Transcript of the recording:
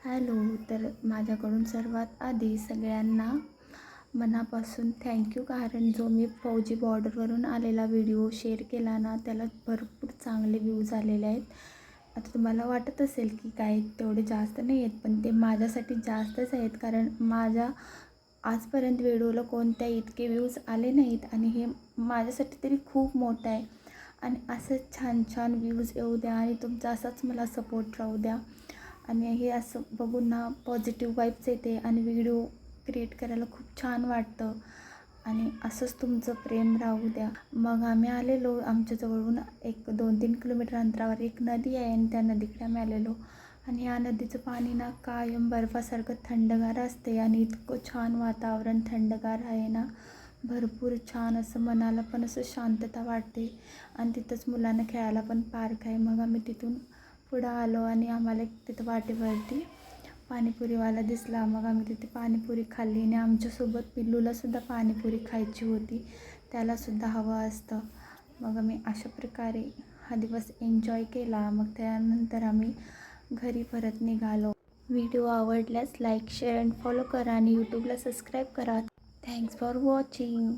Hello. तर माझ्याकडून सर्वात आधी सगळ्यांना मनापासून थँक्यू, कारण जो मी फौजी बॉर्डरवरून आलेला व्हिडिओ शेअर केला ना, त्याला भरपूर चांगले व्ह्यूज आलेले आहेत. आता तुम्हाला वाटत असेल की काय तेवढे जास्त नाही आहेत, पण ते माझ्यासाठी जास्तच आहेत, कारण माझ्या आजपर्यंत व्हिडिओला कोणत्या इतके व्ह्यूज आले नाहीत आणि हे माझ्यासाठी तरी खूप मोठं आहे. आणि असंच छान छान व्ह्यूज येऊ द्या आणि तुमचा असाच मला सपोर्ट राहू द्या. आणि हे असं बघून ना पॉझिटिव्ह वाईब्स येते आणि व्हिडिओ क्रिएट करायला खूप छान वाटतं. आणि असंच तुमचं प्रेम राहू द्या. मग आम्ही आलेलो, आमच्या जवळून एक 2-3 किलोमीटर अंतरावर एक नदी आहे आणि त्या नदीकडे आम्ही आलेलो. आणि या नदीचं पाणी ना कायम बर्फासारखं थंडगार असते आणि इतकं छान वातावरण थंडगार आहे ना, भरपूर छान असं मनाला पण असं शांतता वाटते. आणि तिथंच मुलांना खेळायला पण पार्क आहे. मग आम्ही तिथून पुढं आलो आणि आम्हाला एक तिथं वाटेवरती पाणीपुरीवाला दिसला. मग आम्ही तिथे पाणीपुरी खाल्ली आणि आमच्यासोबत पिल्लूलासुद्धा पाणीपुरी खायची होती, त्यालासुद्धा हवं असतं. मग आम्ही अशा प्रकारे हा दिवस एन्जॉय केला. मग त्यानंतर आम्ही घरी परत निघालो. व्हिडिओ आवडल्यास लाईक, शेअर अँड फॉलो करा आणि यूट्यूबला सबस्क्राईब करा. Thanks for watching.